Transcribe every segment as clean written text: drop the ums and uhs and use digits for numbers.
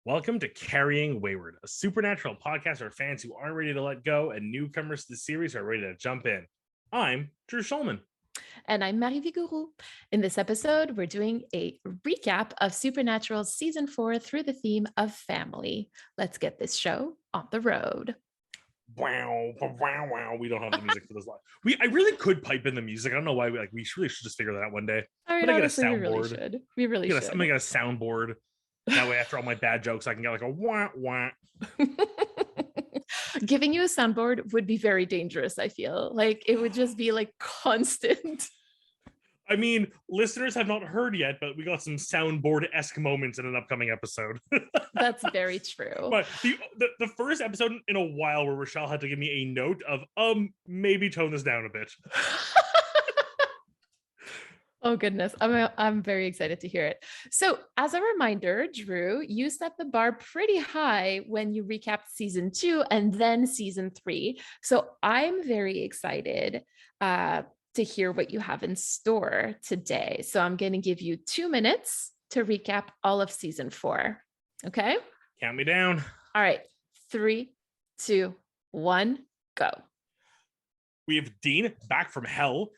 Welcome to Carrying Wayward, a supernatural podcast for fans who aren't ready to let go and newcomers to the series who are ready to jump in. I'm Drew Schulman. And I'm Marie Vigourou. In this episode, we're doing a recap of Supernatural Season 4 through the theme of family. Let's get this show on the road. Wow, wow, wow. We don't have the music for this live. I really could pipe in the music. I don't know why we really should just figure that out one day. I mean, honestly, we really should. We really should. I'm gonna get a soundboard. That way, after all my bad jokes, I can get like a wah wah. Giving you a soundboard would be very dangerous, I feel. Like it would just be like constant. I mean, listeners have not heard yet, but we got some soundboard-esque moments in an upcoming episode. That's very true. But the first episode in a while where Rochelle had to give me a note of maybe tone this down a bit. Oh goodness, I'm very excited to hear it. So as a reminder, Drew, you set the bar pretty high when you recapped season 2 and then season 3. So I'm very excited to hear what you have in store today. So I'm going to give you 2 minutes to recap all of season 4. Okay? Count me down. All right. 3, 2, 1, go. We have Dean back from hell.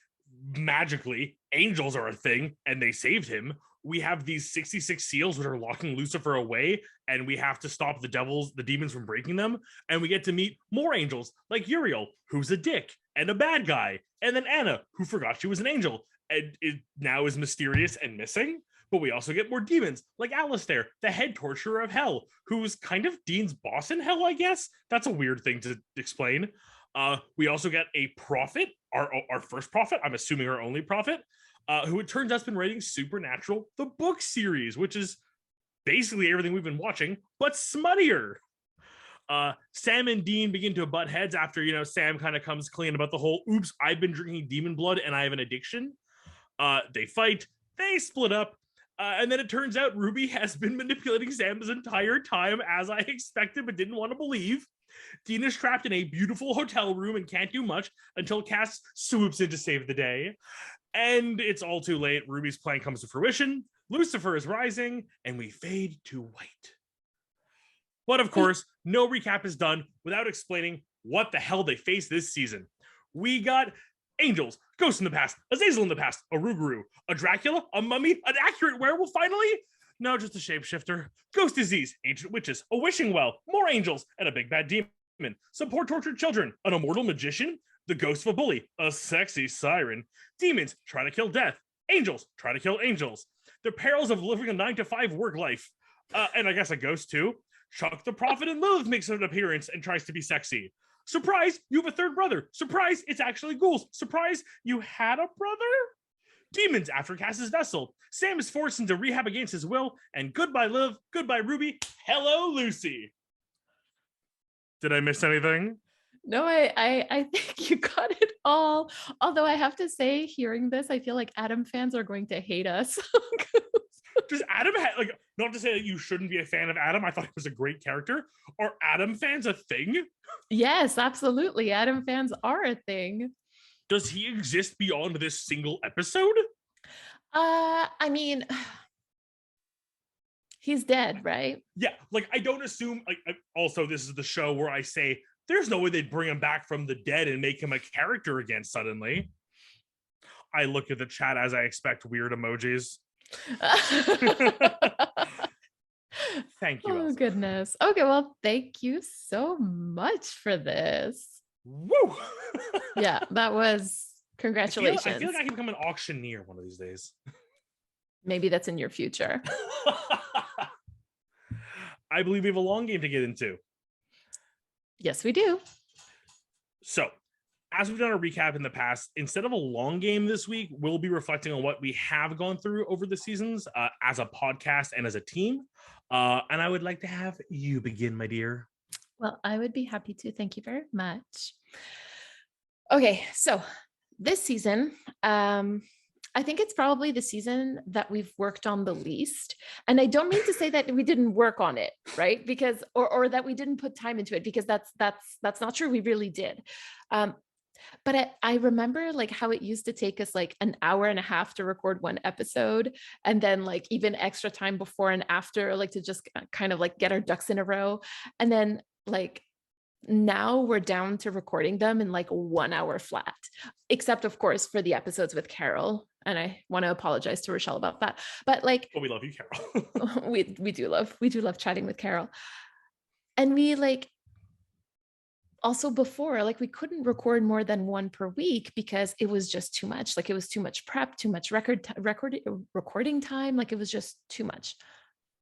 Magically, angels are a thing, and they saved him. We have these 66 seals that are locking Lucifer away, and we have to stop the demons from breaking them. And we get to meet more angels, like Uriel, who's a dick and a bad guy, and then Anna, who forgot she was an angel and now is mysterious and missing. But we also get more demons, like Alistair, the head torturer of hell, who's kind of Dean's boss in hell, I guess. That's a weird thing to explain. We also get a prophet, our first prophet, I'm assuming our only prophet, who it turns out has been writing Supernatural, the book series, which is basically everything we've been watching, but smuttier. Sam and Dean begin to butt heads after, Sam kind of comes clean about the whole, oops, I've been drinking demon blood and I have an addiction. They fight, they split up, and then it turns out Ruby has been manipulating Sam this entire time, as I expected but didn't want to believe. Dean is trapped in a beautiful hotel room and can't do much until Cass swoops in to save the day. And it's all too late. Ruby's plan comes to fruition. Lucifer is rising, and we fade to white. But of course, no recap is done without explaining what the hell they face this season. We got angels, ghosts in the past, Azazel in the past, a Rougarou, a Dracula, a mummy, an accurate werewolf finally? No, just a shapeshifter. Ghost disease, ancient witches, a wishing well, more angels, and a big bad demon. Some poor tortured children, an immortal magician, the ghost of a bully, a sexy siren. Demons try to kill death. Angels try to kill angels. The perils of living a 9-to-5 work life. And I guess a ghost too. Chuck the Prophet and Lilith makes an appearance and tries to be sexy. Surprise, you have a third brother. Surprise, it's actually ghouls. Surprise, you had a brother? Demons after Cass's vessel. Sam is forced into rehab against his will, and goodbye Liv, goodbye Ruby, hello Lucy. Did I miss anything? No, I think you got it all. Although I have to say, hearing this, I feel like Adam fans are going to hate us. Does Adam not to say that you shouldn't be a fan of Adam, I thought he was a great character. Are Adam fans a thing? Yes, absolutely. Adam fans are a thing. Does he exist beyond this single episode? I mean, he's dead, right? Yeah, I don't assume, also this is the show where I say, there's no way they'd bring him back from the dead and make him a character again suddenly. I look at the chat as I expect weird emojis. Thank you. Oh, Elsa. Goodness. Okay, well, thank you so much for this. Woo! Yeah, that was congratulations. I feel like I can become an auctioneer one of these days. Maybe that's in your future. I believe we have a long game to get into. Yes, we do. So, as we've done a recap in the past, instead of a long game this week, we'll be reflecting on what we have gone through over the seasons as a podcast and as a team. And I would like to have you begin, my dear. Well, I would be happy to. Thank you very much. Okay, so this season, I think it's probably the season that we've worked on the least. And I don't mean to say that we didn't work on it, right? Because, or that we didn't put time into it, because that's not true. We really did. But I remember like how it used to take us like an hour and a half to record one episode, and then like even extra time before and after, like to just kind of like get our ducks in a row. And then like now we're down to recording them in like 1 hour flat, except of course for the episodes with Carol. And I want to apologize to Rochelle about that. But like Well, we love you, Carol. we do love chatting with Carol. And we like also before, like we couldn't record more than one per week because it was just too much. Like it was too much prep, too much recording time. Like it was just too much.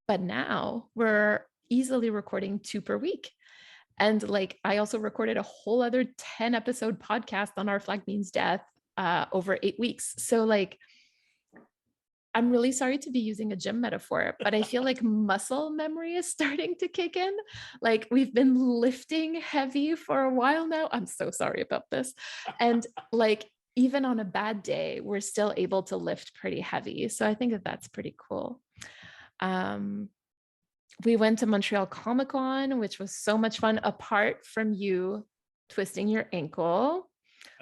But now we're easily recording 2 per week. And like I also recorded a whole other 10 episode podcast on Our Flag Means Death over 8 weeks. So like I'm really sorry to be using a gym metaphor, but I feel like muscle memory is starting to kick in. Like we've been lifting heavy for a while now. I'm so sorry about this. And like even on a bad day, we're still able to lift pretty heavy. So I think that that's pretty cool. We went to Montreal Comic Con, which was so much fun, apart from you twisting your ankle.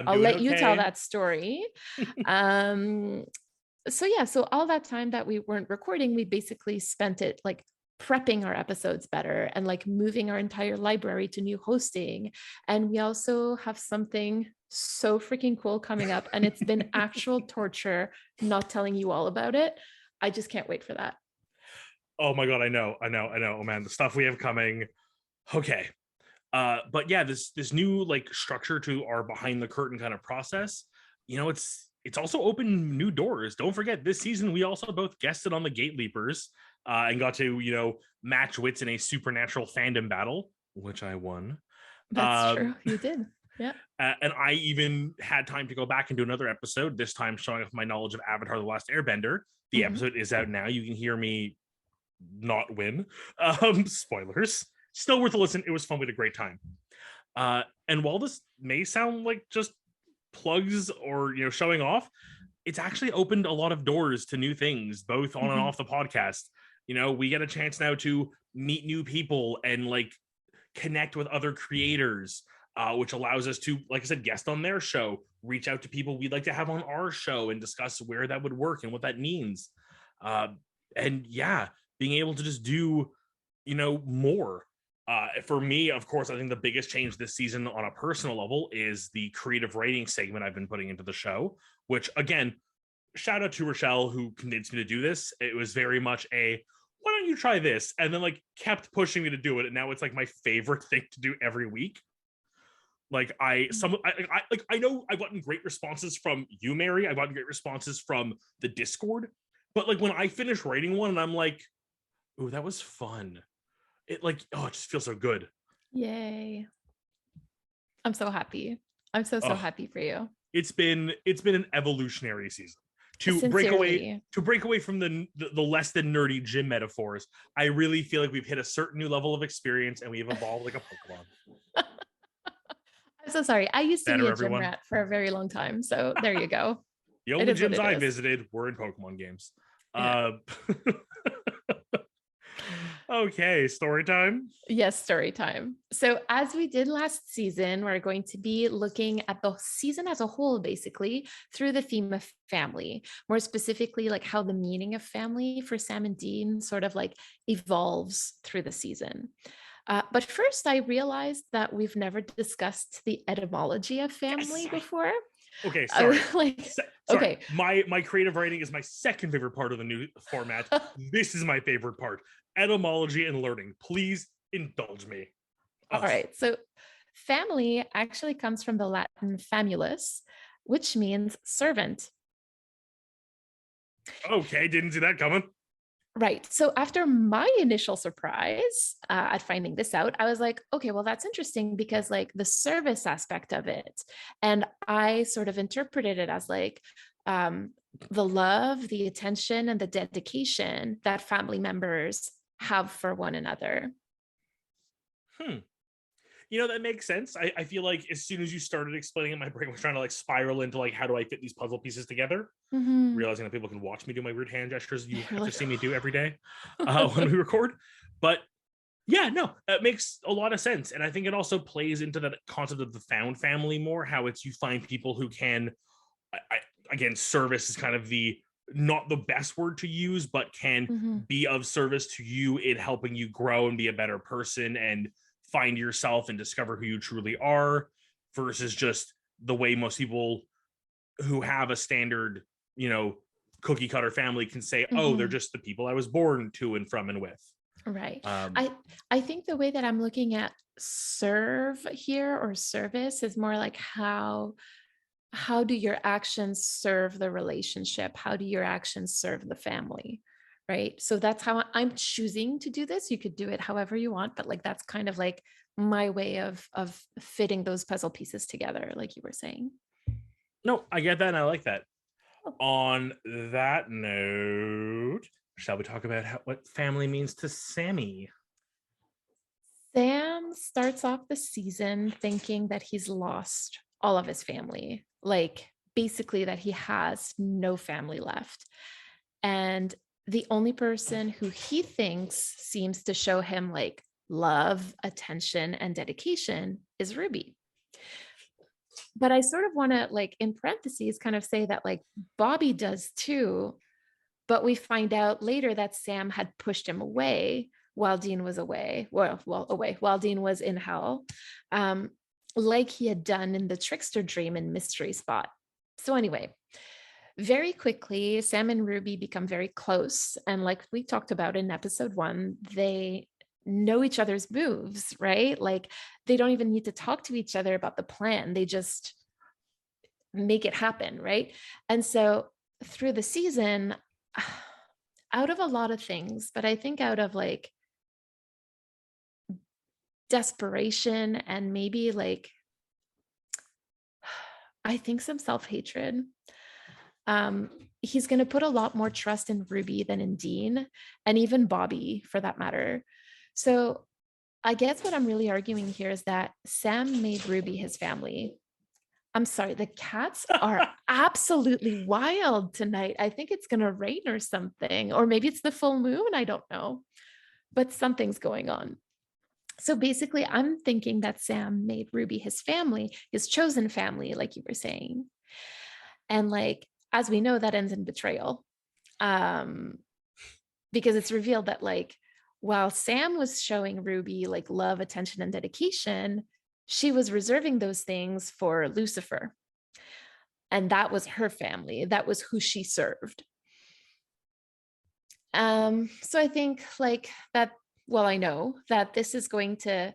I'll let you tell that story. So yeah, so all that time that we weren't recording, we basically spent it like prepping our episodes better and like moving our entire library to new hosting. And we also have something so freaking cool coming up, and it's been actual torture not telling you all about it. I just can't wait for that. Oh my God, I know. Oh man, the stuff we have coming. Okay. But yeah, this new like structure to our behind the curtain kind of process, you know, it's also opened new doors. Don't forget, this season we also both guested on the Gate Leapers and got to, you know, match wits in a supernatural fandom battle, which I won. That's true. You did. Yeah. And I even had time to go back and do another episode, this time showing off my knowledge of Avatar: The Last Airbender. The episode is out now. You can hear me not win. Spoilers. Still worth a listen. It was fun. We had a great time. And while this may sound like just plugs or, you know, showing off, it's actually opened a lot of doors to new things, both on and off the podcast. You know, we get a chance now to meet new people and like connect with other creators, which allows us to, like I said, guest on their show, reach out to people we'd like to have on our show and discuss where that would work and what that means. And yeah, being able to just do, you know, more. For me, of course, I think the biggest change this season on a personal level is the creative writing segment I've been putting into the show, which again, shout out to Rochelle who convinced me to do this. It was very much a, why don't you try this? And then like kept pushing me to do it. And now it's like my favorite thing to do every week. Like I know I've gotten great responses from you, Mary. I've gotten great responses from the Discord. But like when I finish writing one and I'm like, oh, that was fun. It like, oh, it just feels so good. Yay. I'm so happy. I'm so happy for you. It's been an evolutionary season. To Sincerely. break away from the less than nerdy gym metaphors, I really feel like we've hit a certain new level of experience and we've evolved like a Pokemon. I'm so sorry. I used to be a gym rat for a very long time. So there you go. The only gyms I visited were in Pokemon games. Yeah. Okay, story time. Yes, story time. So as we did last season, we're going to be looking at the season as a whole, basically through the theme of family, more specifically like how the meaning of family for Sam and Dean sort of like evolves through the season. But first, I realized that we've never discussed the etymology of family before. Okay, sorry. Sorry. Okay, my creative writing is my second favorite part of the new format. This is my favorite part: etymology and learning. Please indulge me. All right. So, family actually comes from the Latin famulus, which means servant. Okay, didn't see that coming. Right. So after my initial surprise at finding this out, I was like, okay, well, that's interesting because like the service aspect of it. And I sort of interpreted it as like the love, the attention, and the dedication that family members have for one another. You know, that makes sense. I feel like as soon as you started explaining it, my brain was trying to like spiral into like, how do I fit these puzzle pieces together? Realizing that people can watch me do my weird hand gestures you have to see me do every day when we record. But Yeah, no, it makes a lot of sense. And I think it also plays into that concept of the found family more, how it's you find people who can, I, again, service is kind of the not the best word to use, but can Mhm. be of service to you in helping you grow and be a better person and find yourself and discover who you truly are versus just the way most people who have a standard, you know, cookie cutter family can say, oh, they're Mhm. just the people I was born to and from and with. Right. Um, I think the way that I'm looking at serve here or service is more like how do your actions serve the relationship? How do your actions serve the family? Right? So that's how I'm choosing to do this. You could do it however you want, but like that's kind of like my way of fitting those puzzle pieces together like you were saying. no, I get that and I like that. Oh. On that note, shall we talk about what family means to Sammy? Sam starts off the season thinking that he's lost all of his family, like basically that he has no family left. And the only person who he thinks seems to show him like love, attention, and dedication is Ruby. But I sort of want to, like, in parentheses, kind of say that like Bobby does too, but we find out later that Sam had pushed him away while Dean was away. Away while Dean was in hell, um, like he had done in the trickster dream in Mystery Spot. So anyway, very quickly, Sam and Ruby become very close, and like we talked about in episode 1, they know each other's moves, right? Like they don't even need to talk to each other about the plan. They just make it happen, right? And so through the season, out of a lot of things, but I think out of like desperation and maybe like, I think some self hatred. Um, he's going to put a lot more trust in Ruby than in Dean, and even Bobby for that matter. So I guess what I'm really arguing here is that Sam made Ruby his family. I'm sorry, the cats are absolutely wild tonight. I think it's going to rain or something, or maybe it's the full moon. I don't know, but something's going on. So basically, I'm thinking that Sam made Ruby his family, his chosen family, like you were saying. And like, as we know, that ends in betrayal. Um, because it's revealed that like while Sam was showing Ruby like love, attention, and dedication, she was reserving those things for Lucifer. And that was her family. That was who she served. So I think like that, well, I know that this is going to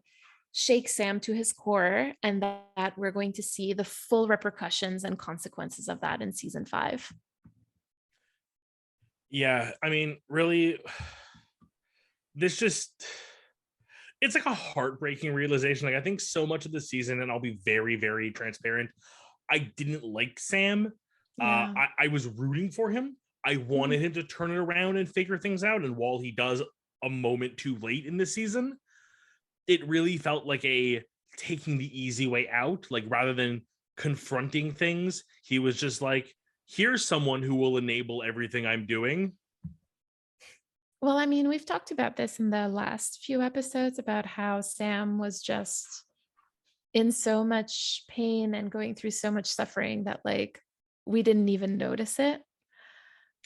shake Sam to his core, and that we're going to see the full repercussions and consequences of that in season 5. Yeah, I mean, really, this just it's like a heartbreaking realization. Like I think so much of the season, and I'll be very, very transparent, I didn't like Sam. Yeah. I was rooting for him. I Mhm. wanted him to turn it around and figure things out. And while he does a moment too late in the season, it really felt like a taking the easy way out. Like rather than confronting things, he was just like, here's someone who will enable everything I'm doing. Well, I mean, we've talked about this in the last few episodes about how Sam was just in so much pain and going through so much suffering that like we didn't even notice it.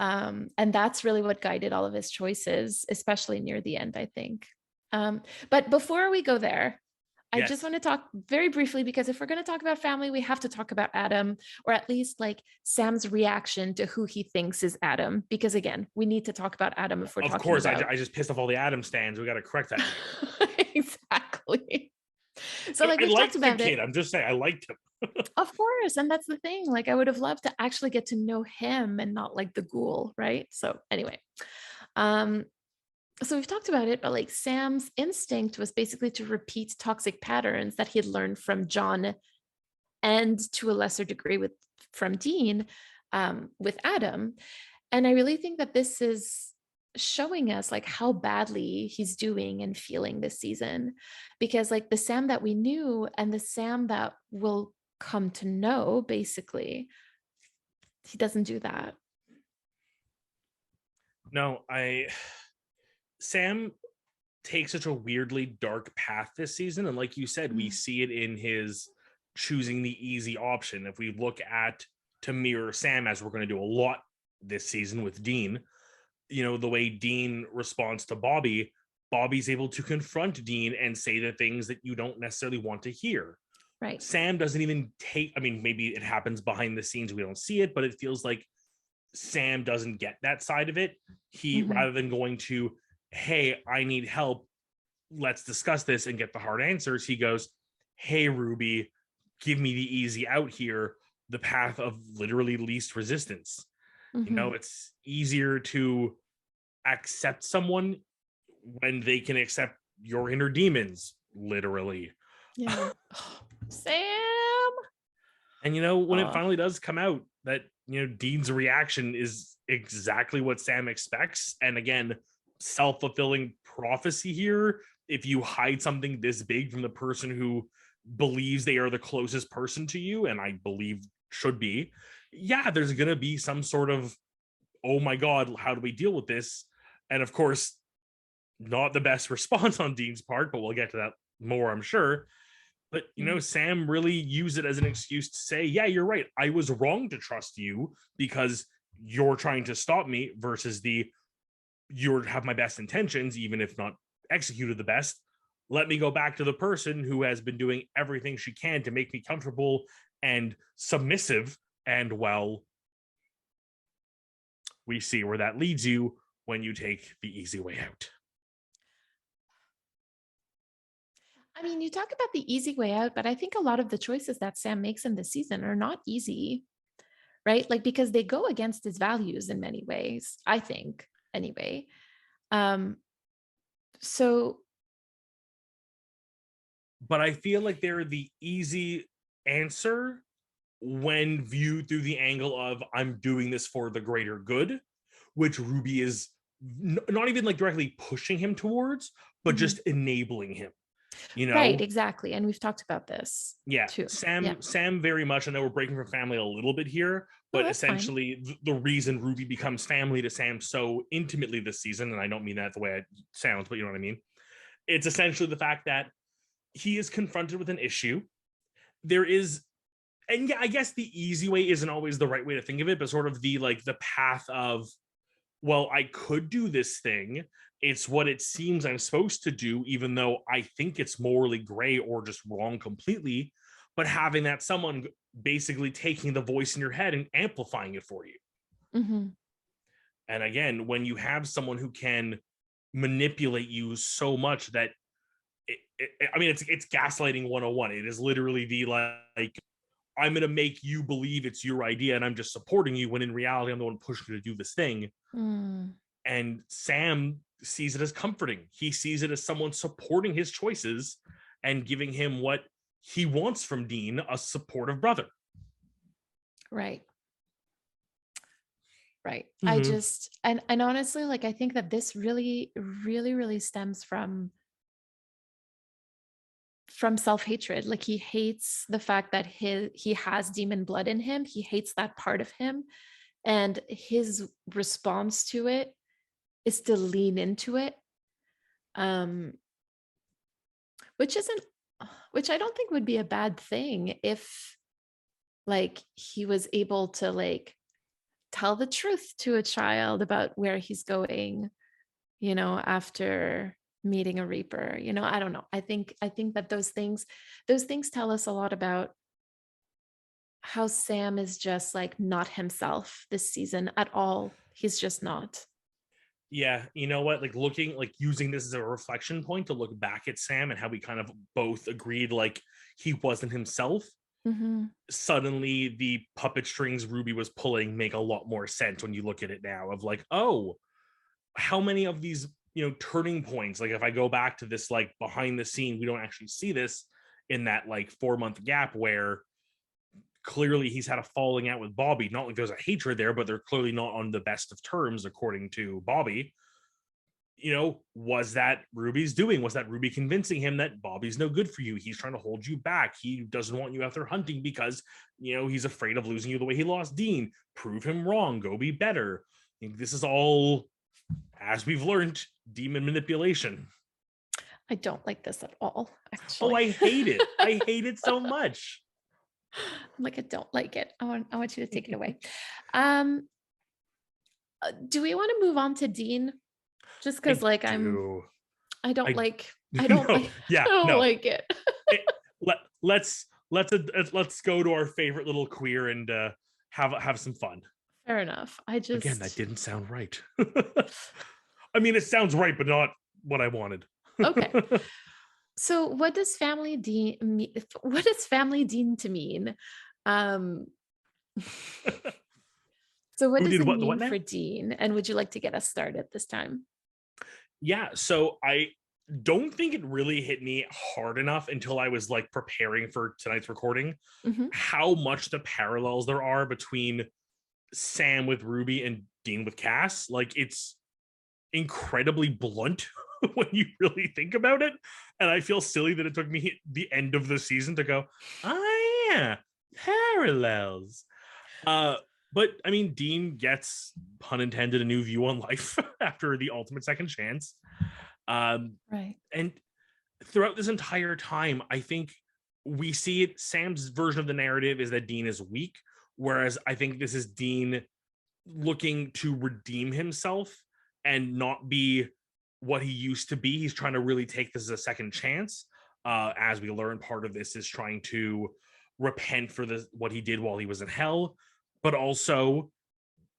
And that's really what guided all of his choices, especially near the end, I think. But before we go there, I just Yes. want to talk very briefly, because if we're going to talk about family, we have to talk about Adam, or at least like Sam's reaction to who he thinks is Adam. Because again, we need to talk about Adam if we're Of talking course, about. I just pissed off all the Adam stands. We got to correct that here. Exactly. So, like, I we've talked liked the about it. kid. I'm just saying, I liked him. Of course. And that's the thing. Like, I would have loved to actually get to know him and not like the ghoul. Right. So, anyway. Um, so we've talked about it, but like Sam's instinct was basically to repeat toxic patterns that he had learned from John, and to a lesser degree with from Dean, with Adam. And I really think that this is showing us like how badly he's doing and feeling this season, because like the Sam that we knew and the Sam that will come to know, basically, he doesn't do that. No, Sam takes such a weirdly dark path this season. And like you said, we see it in his choosing the easy option. If we look at to mirror Sam, as we're going to do a lot this season with Dean, the way Dean responds to Bobby, Bobby's able to confront Dean and say the things that you don't necessarily want to hear. Right. Sam doesn't even maybe it happens behind the scenes, we don't see it, but it feels like Sam doesn't get that side of it. He, rather than going to, hey, I need help, let's discuss this and get the hard answers, he goes, hey, Ruby, give me the easy out here, the path of literally least resistance. It's easier to accept someone when they can accept your inner demons, literally. Yeah. Sam. And when it finally does come out that Dean's reaction is exactly what Sam expects, and again, self-fulfilling prophecy here. If you hide something this big from the person who believes they are the closest person to you, and I believe should be, yeah, there's gonna be some sort of, oh my god, how do we deal with this? And of course, not the best response on Dean's part, but we'll get to that more, I'm sure. But Sam really used it as an excuse to say, yeah, you're right, I was wrong to trust you because you're trying to stop me, versus you have my best intentions, even if not executed the best. Let me go back to the person who has been doing everything she can to make me comfortable and submissive. And well, we see where that leads you when you take the easy way out. I mean, you talk about the easy way out, but I think a lot of the choices that Sam makes in this season are not easy, right? Like, because they go against his values in many ways, I think, anyway. So. But I feel like they're the easy answer when viewed through the angle of, I'm doing this for the greater good, which Ruby is not even like directly pushing him towards, but just enabling him. Right, exactly. And we've talked about this. Yeah, too. Sam very much. I know we're breaking from family a little bit here, but essentially the reason Ruby becomes family to Sam so intimately this season, and I don't mean that the way it sounds, but you know what I mean. It's essentially the fact that he is confronted with an issue. There is, and yeah, I guess the easy way isn't always the right way to think of it, but sort of the path of, well, I could do this thing. It's what it seems I'm supposed to do, even though I think it's morally gray or just wrong completely. But having that someone basically taking the voice in your head and amplifying it for you. And again, when you have someone who can manipulate you so much that, it's gaslighting 101. It is literally the like, I'm going to make you believe it's your idea and I'm just supporting you, when in reality, I'm the one pushing you to do this thing. And Sam sees it as comforting. He sees it as someone supporting his choices and giving him what he wants from Dean, a supportive brother. Right. I just, and honestly, like, I think that this really, really, really stems from self-hatred. Like, he hates the fact that he has demon blood in him. He hates that part of him. And his response to it is to lean into it. Which I don't think would be a bad thing if, like, he was able to, like, tell the truth to a child about where he's going, after meeting a Reaper. I don't know. I think that those things tell us a lot about how Sam is just, like, not himself this season at all. He's just not. Yeah, you know what? Like, using this as a reflection point to look back at Sam and how we kind of both agreed, like, he wasn't himself. Suddenly, the puppet strings Ruby was pulling make a lot more sense when you look at it now. Of like, oh, how many of these, turning points? Like, if I go back to this, like, behind the scene, we don't actually see this in that, like, 4-month gap where clearly he's had a falling out with Bobby. Not like there's a hatred there, but they're clearly not on the best of terms, according to Bobby. Was that Ruby's doing? Was that Ruby convincing him that Bobby's no good for you? He's trying to hold you back. He doesn't want you out there hunting because, he's afraid of losing you the way he lost Dean. Prove him wrong. Go be better. This is all, as we've learned, demon manipulation. I don't like this at all, Oh, actually. I hate it. I hate it so much. I'm like, I don't like it. I want you to take it away. Um, do we want to move on to Dean? Just because I like do. I don't I like I don't no, like I yeah, don't no. like it. It, let's go to our favorite little queer and have some fun. Fair enough. I Again, that just didn't sound right. I mean, it sounds right, but not what I wanted. okay. So what does family dean what does family dean to mean? Um so what Who does did it what mean now? for Dean? And would you like to get us started this time? Yeah, so I don't think it really hit me hard enough until I was like preparing for tonight's recording Mhm. how much the parallels there are between Sam with Ruby and Dean with Cass. Like it's incredibly blunt when you really think about it. And I feel silly that it took me the end of the season to go, oh yeah, parallels. Uh, but I mean, Dean gets, pun intended, a new view on life after the ultimate second chance. Right. And throughout this entire time, I think we see it. Sam's version of the narrative is that Dean is weak, whereas I think this is Dean looking to redeem himself and not be what he used to be. He's trying to really take this as a second chance. As we learn, part of this is trying to repent for what he did while he was in hell, but also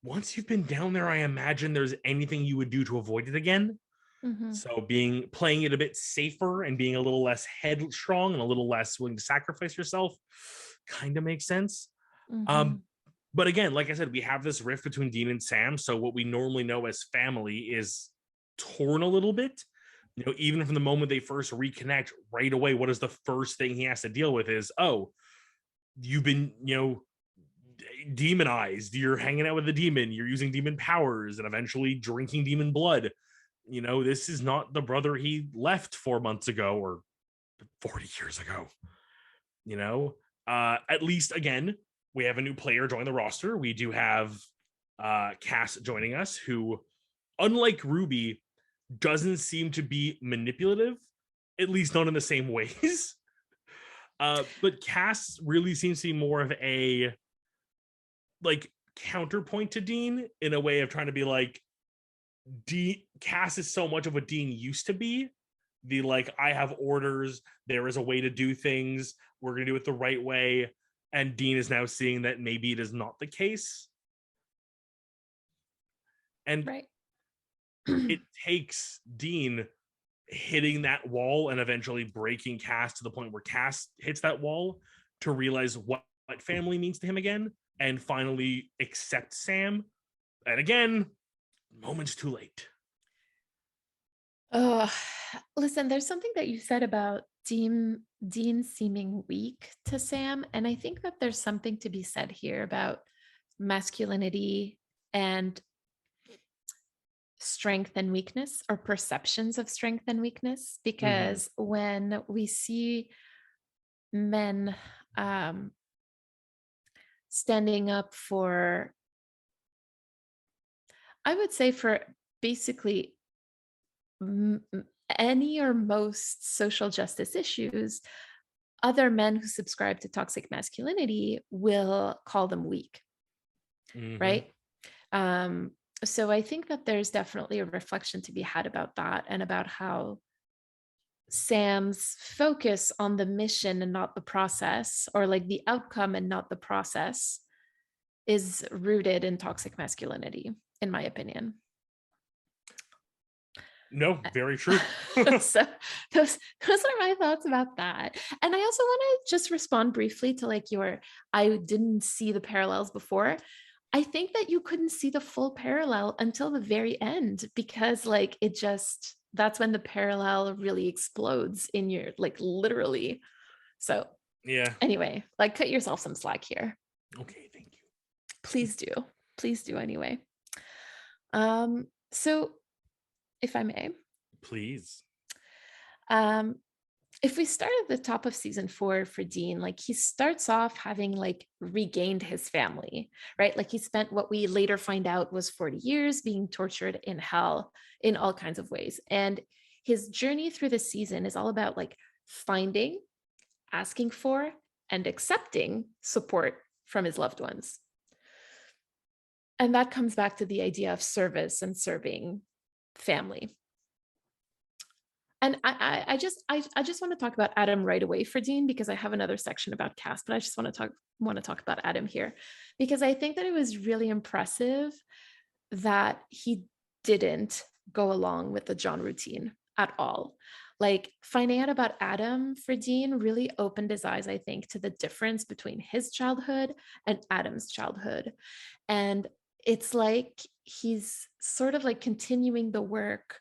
once you've been down there, I imagine there's anything you would do to avoid it again. Mhm. So playing it a bit safer and being a little less headstrong and a little less willing to sacrifice yourself kind of makes sense. Um, Mhm. but again, like I said, we have this rift between Dean and Sam. So what we normally know as family is torn a little bit. You know, even from the moment they first reconnect, right away, what is the first thing he has to deal with is, oh, you've been, demonized. You're hanging out with a demon. You're using demon powers and eventually drinking demon blood. You know, this is not the brother he left 4 months ago or 40 years ago. You know, at least again, we have a new player join the roster. We do have Cass joining us, who, unlike Ruby, doesn't seem to be manipulative, at least not in the same ways. But Cass really seems to be more of a like counterpoint to Dean in a way of trying to be like, Cass is so much of what Dean used to be. The like, I have orders, there is a way to do things, we're gonna do it the right way. And Dean is now seeing that maybe it is not the case. And Right. it takes Dean hitting that wall and eventually breaking Cass to the point where Cass hits that wall to realize what family means to him again and finally accept Sam. And again, moments too late. Oh, listen, there's something that you said about Dean seeming weak to Sam, and I think that there's something to be said here about masculinity and strength and weakness, or perceptions of strength and weakness, Mm-hmm. because when we see men um, standing up for, I would say, for basically any or most social justice issues, other men who subscribe to toxic masculinity will call them weak, Mm-hmm. right? Um, so I think that there's definitely a reflection to be had about that, and about how Sam's focus on the mission and not the process, or like the outcome and not the process, is rooted in toxic masculinity, in my opinion. No, very true. So those are my thoughts about that. And I also want to just respond briefly to like your, I didn't see the parallels before. I think that you couldn't see the full parallel until the very end, because like it just, that's when the parallel really explodes in your, like, literally. So Yeah. anyway, like, cut yourself some slack here. Okay, thank you. Please do. Please do anyway. So if I may, Please. um, if we start at the top of season 4 for Dean, like he starts off having like regained his family, right? Like he spent what we later find out was 40 years being tortured in hell in all kinds of ways. And his journey through the season is all about like finding, asking for, and accepting support from his loved ones. And that comes back to the idea of service and serving family. And I just want to talk about Adam right away for Dean, because I have another section about Cass, but I just want to talk about Adam here, because I think that it was really impressive that he didn't go along with the John routine at all. Like, finding out about Adam for Dean really opened his eyes, I think, to the difference between his childhood and Adam's childhood. And it's like he's sort of like continuing the work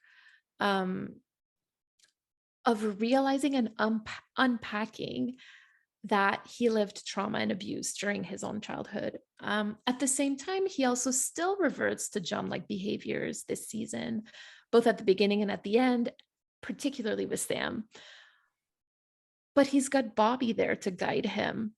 of realizing and unpacking that he lived trauma and abuse during his own childhood. At the same time, he also still reverts to John-like behaviors this season, both at the beginning and at the end, particularly with Sam. But he's got Bobby there to guide him.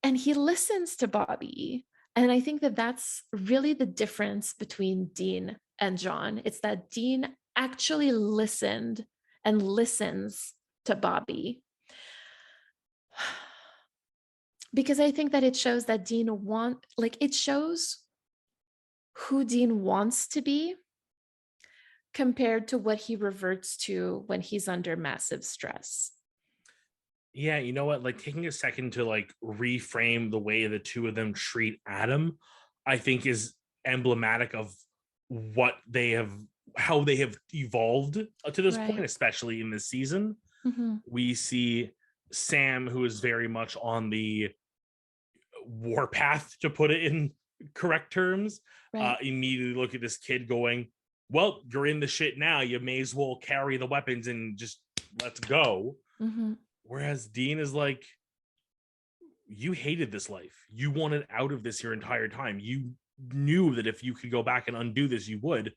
And he listens to Bobby. And I think that that's really the difference between Dean and John. It's that Dean actually listened and listens to Bobby. Because I think that it shows that it shows who Dean wants to be compared to what he reverts to when he's under massive stress. Yeah, you know what? Like, taking a second to like reframe the way the two of them treat Adam, I think is emblematic of how they have evolved to this point, Right. especially in this season. Mm-hmm. We see Sam, who is very much on the warpath, to put it in correct terms, Right. immediately look at this kid going, well, you're in the shit now. You may as well carry the weapons and just let's go. Mm-hmm. Whereas Dean is like, you hated this life. You wanted out of this your entire time. You knew that if you could go back and undo this, you would.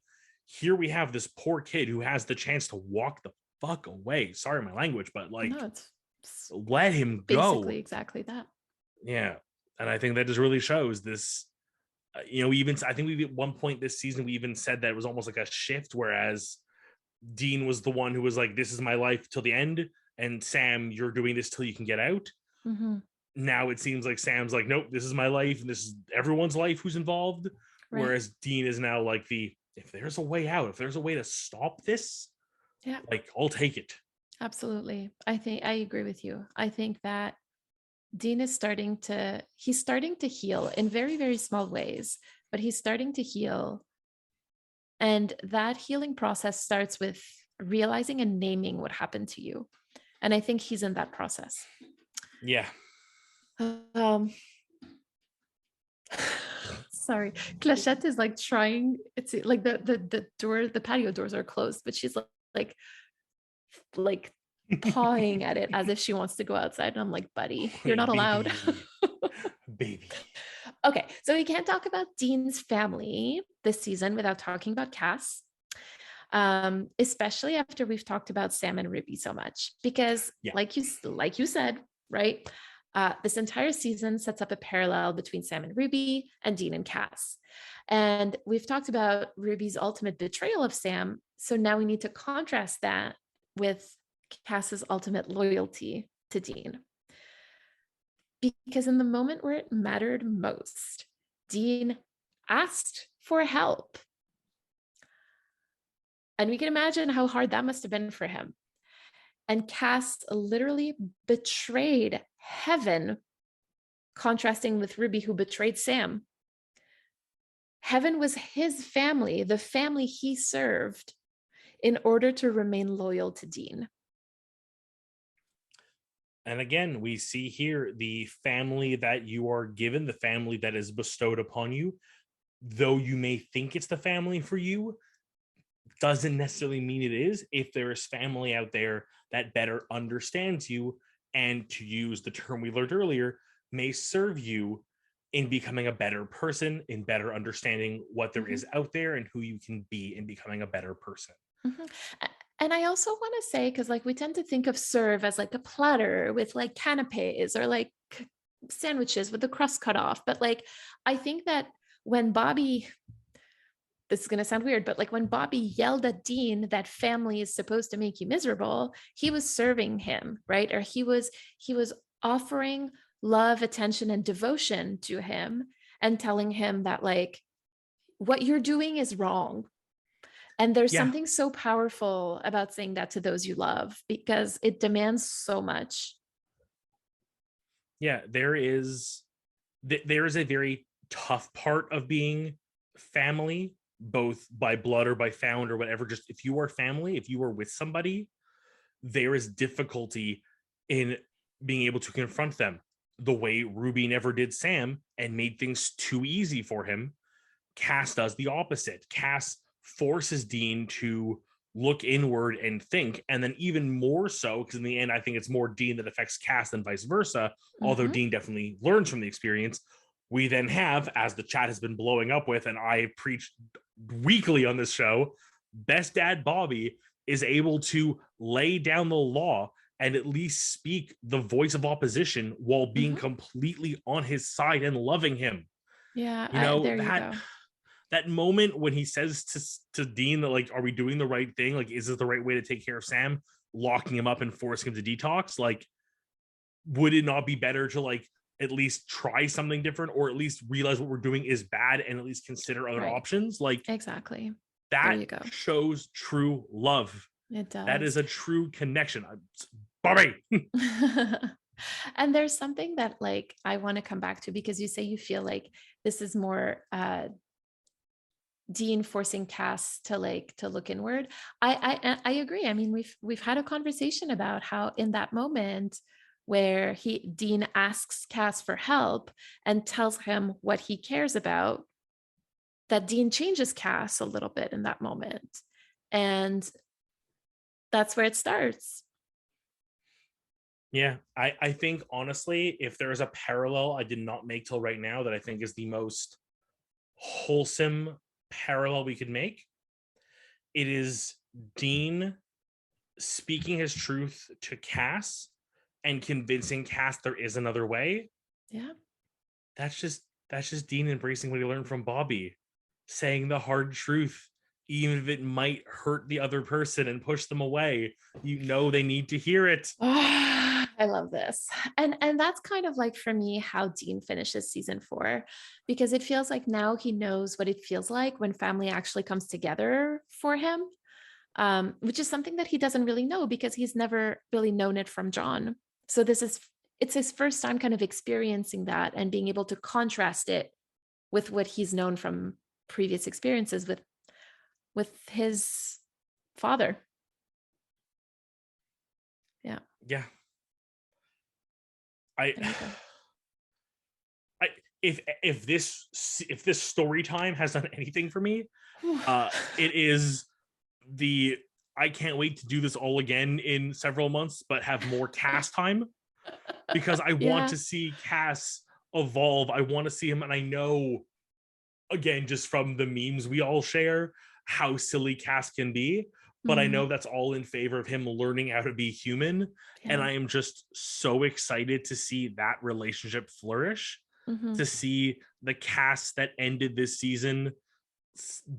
Here we have this poor kid who has the chance to walk the fuck away. Sorry, my language, but like, No, it's let him go. basically exactly that. Yeah. And I think that just really shows this. I think we at one point this season, we even said that it was almost like a shift, whereas Dean was the one who was like, this is my life till the end. And Sam, you're doing this till you can get out. Mm-hmm. Now it seems like Sam's like, nope, this is my life. And this is everyone's life who's involved. Right. Whereas Dean is now like if there's a way out, if there's a way to stop this, yeah, like, I'll take it. Absolutely. I agree with you. I think that Dean is starting to heal in very, very small ways, but he's starting to heal. And that healing process starts with realizing and naming what happened to you. And I think he's in that process. Yeah. Sorry, Clochette is like trying. It's like the patio doors are closed, but she's like pawing at it as if she wants to go outside. And I'm like, buddy, you're not allowed. Baby. Okay, so we can't talk about Dean's family this season without talking about Cass, especially after we've talked about Sam and Ruby so much, because like you said, right? This entire season sets up a parallel between Sam and Ruby and Dean and Cass. And we've talked about Ruby's ultimate betrayal of Sam. So now we need to contrast that with Cass's ultimate loyalty to Dean. Because in the moment where it mattered most, Dean asked for help. And we can imagine how hard that must have been for him. And Cass literally betrayed Heaven, contrasting with Ruby, who betrayed Sam. Heaven was his family, the family he served, in order to remain loyal to Dean. And again, we see here the family that you are given, the family that is bestowed upon you, though you may think it's the family for you, doesn't necessarily mean it is. If there is family out there that better understands you, and, to use the term we learned earlier, may serve you in becoming a better person, in better understanding what there is out there and who you can be in becoming a better person. And I also want to say, because like we tend to think of serve as like a platter with like canapes or like sandwiches with the crust cut off. But like, I think that when Bobby this is going to sound weird, but like when Bobby yelled at Dean that family is supposed to make you miserable, he was serving him, right? Or he was offering love, attention, and devotion to him and telling him that like what you're doing is wrong. And there's Yeah. something so powerful about saying that to those you love because it demands so much. Yeah, there is a very tough part of being family, both by blood or by found or whatever. Just if you are family, if you are with somebody, there is difficulty in being able to confront them the way Ruby never did Sam and made things too easy for him. Cass does the opposite. Cass forces Dean to look inward and think, and then even more so, because in the end, I think it's more Dean that affects Cass than vice versa, although Mhm. Dean definitely learns from the experience. We then have, as the chat has been blowing up with, and I preach weekly on this show, Best Dad Bobby is able to lay down the law and at least speak the voice of opposition while being Mhm. completely on his side and loving him. Yeah, You know, there you go. that moment when he says to Dean that like, are we doing the right thing? Like, is it the right way to take care of Sam? Locking him up and forcing him to detox? Like, would it not be better to like at least try something different or at least realize what we're doing is bad and at least consider other Right. options? Like, Exactly. There that you go. shows true love. It That is does. a true connection. Bobby. And there's something that like I want to come back to because you say you feel like this is more Dean forcing Cass to like to look inward. I agree. I mean, we've had a conversation about how in that moment where Dean asks Cass for help and tells him what he cares about, that Dean changes Cass a little bit in that moment. And that's where it starts. Yeah, I think honestly, if there is a parallel I did not make till right now that I think is the most wholesome parallel we could make, it is Dean speaking his truth to Cass and convincing Cass there is another way. Yeah. That's just Dean embracing what he learned from Bobby, saying the hard truth, even if it might hurt the other person and push them away. You know they need to hear it. I love this. And that's kind of like for me how Dean finishes season 4 because it feels like now he knows what it feels like when family actually comes together for him. Which is something that he doesn't really know because he's never really known it from John. So it's his first time kind of experiencing that and being able to contrast it with what he's known from previous experiences with his father. Yeah. Yeah. I There you go. I if this story time has done anything for me, it is the I can't wait to do this all again in several months, but have more Cass time because I want Yeah. to see Cass evolve. I want to see him, and I know again just from the memes we all share how silly Cass can be. But I know Mm, that's all in favor of him learning how to be human. And yeah. I am just so excited to see that relationship flourish, Mhm. to see the cast that ended this season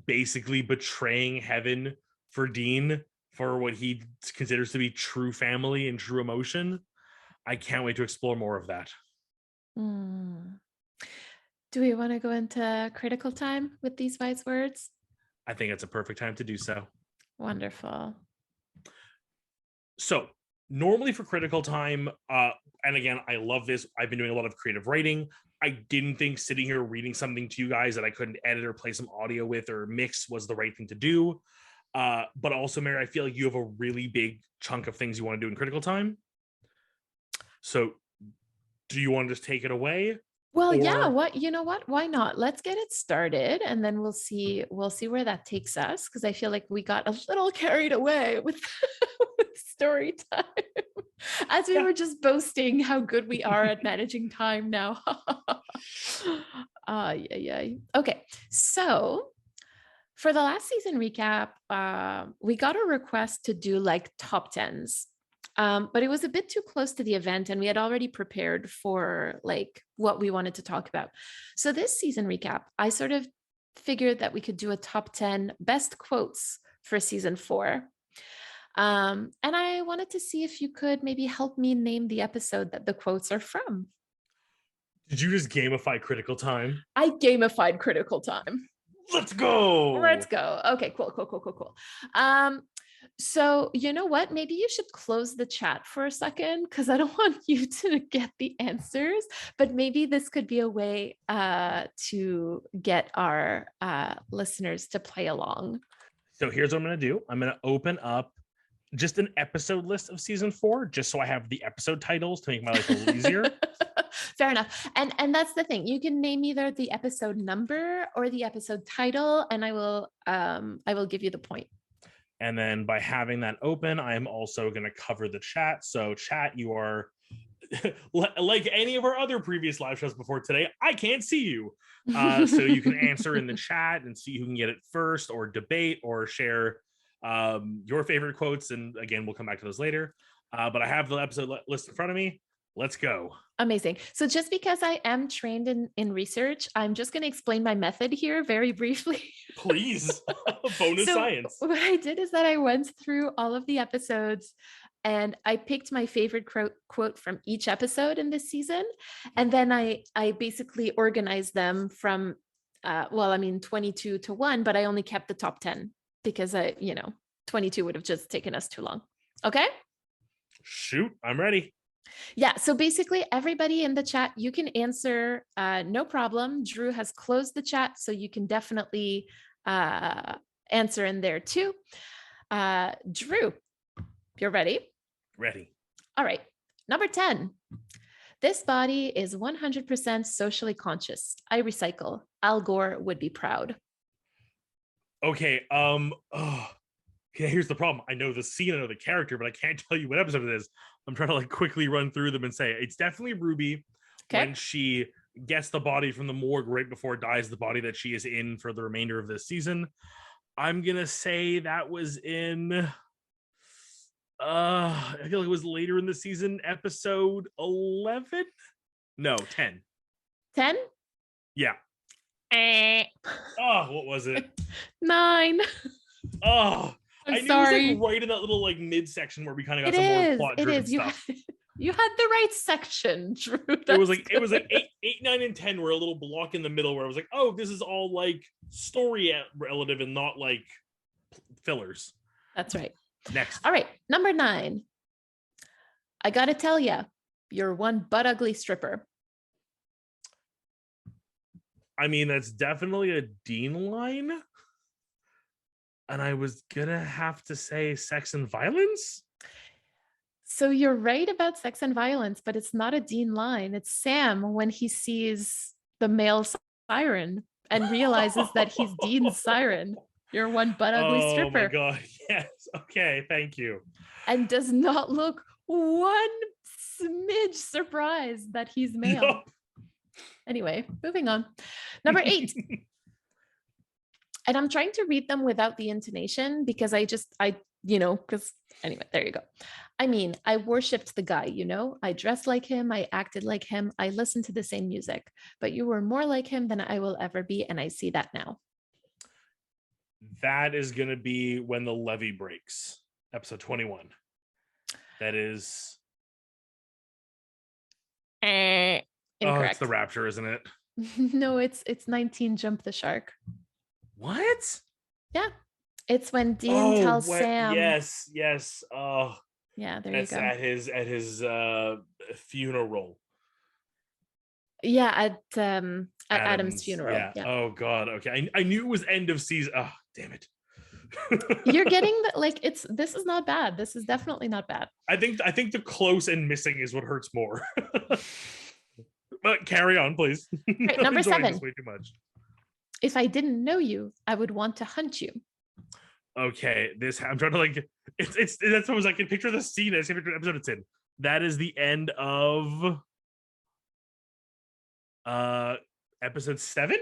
basically betraying heaven for Dean for what he considers to be true family and true emotion. I can't wait to explore more of that. Mm. Do we want to go into critical time with these wise words? I think it's a perfect time to do so. Wonderful. So, normally for critical time, and again, I love this. I've been doing a lot of creative writing. I didn't think sitting here reading something to you guys that I couldn't edit or play some audio with or mix was the right thing to do. But also, Mary, I feel like you have a really big chunk of things you want to do in critical time. So, do you want to just take it away? Well, yeah, Or what you know what? Why not? Let's get it started and then we'll see where that takes us because I feel like we got a little carried away with, with story time as we yeah, were just boasting how good we are at managing time now. Yeah, yeah. Okay. So for the last season recap, we got a request to do like top tens, but it was a bit too close to the event, and we had already prepared for like what we wanted to talk about. So this season recap, I sort of figured that we could do a top 10 best quotes for season 4. And I wanted to see if you could maybe help me name the episode that the quotes are from. Did you just gamify Critical Time? I gamified Critical Time. Let's go. Let's go. Okay, cool. So you know what? Maybe you should close the chat for a second because I don't want you to get the answers, but maybe this could be a way to get our listeners to play along. So here's what I'm going to do. I'm going to open up just an episode list of season 4, just so I have the episode titles to make my life a little easier. Fair enough. And that's the thing. You can name either the episode number or the episode title, and I will give you the point. And then by having that open, I am also going to cover the chat. So chat, you are like any of our other previous live shows before today, I can't see you. So you can answer in the chat and see who can get it first, or debate, or share your favorite quotes. And again, we'll come back to those later. But I have the episode list in front of me. Let's go. Amazing. So just because I am trained in research, I'm just going to explain my method here very briefly. Please. Bonus science. What I did is that I went through all of the episodes and I picked my favorite quote from each episode in this season. And then I basically organized them from, 22 to 1, but I only kept the top 10 because 22 would have just taken us too long. Okay. Shoot, I'm ready. Yeah, so basically everybody in the chat, you can answer, no problem. Drew has closed the chat, so you can definitely answer in there too. Drew, you're ready? Ready. All right, number 10. This body is 100% socially conscious. I recycle. Al Gore would be proud. Okay, here's the problem. I know the scene, I know the character, but I can't tell you what episode it is. I'm trying to quickly run through them and say it's definitely Ruby. Okay. When she gets the body from the morgue right before it dies, the body that she is in for the remainder of this season. I'm gonna say that was in I feel like it was later in the season, episode 11. No, 10. 10? Yeah. Oh, what was it? 9. Oh, I'm sorry. It was right in that little midsection where we kind of got some more plot-driven stuff. You had the right section, Drew. It was like 8, 9, and 10 were a little block in the middle where I was like, oh, this is all story relative and not fillers. That's right. Next. All right, number 9. I gotta tell you, you're one butt ugly stripper. I mean, that's definitely a Dean line. And I was gonna have to say sex and violence. So you're right about sex and violence, but it's not a Dean line. It's Sam when he sees the male siren and realizes that he's Dean's siren. You're one butt ugly stripper. Oh my God. Yes. Okay. Thank you. And does not look one smidge surprised that he's male. Nope. Anyway, moving on. Number 8. And I'm trying to read them without the intonation because because anyway, there you go. I mean, I worshipped the guy, I dressed like him. I acted like him. I listened to the same music, but you were more like him than I will ever be. And I see that now. That is going to be When the Levee Breaks, episode 21. That is. Incorrect. Oh, it's the Rapture, isn't it? No, it's 19 Jump the Shark. What? Yeah. It's when Dean tells Sam. Yes. Oh. Yeah, there you go. At his funeral. Yeah, at Adam's funeral. Yeah. Oh God. Okay. I knew it was end of season. Oh, damn it. You're getting this is not bad. This is definitely not bad. I think the close and missing is what hurts more. But carry on, please. Right, number 7. This way too much. If I didn't know you, I would want to hunt you. Okay, I'm trying to it's that's what I can picture the scene. I can picture the episode it's in. That is the end of episode 7.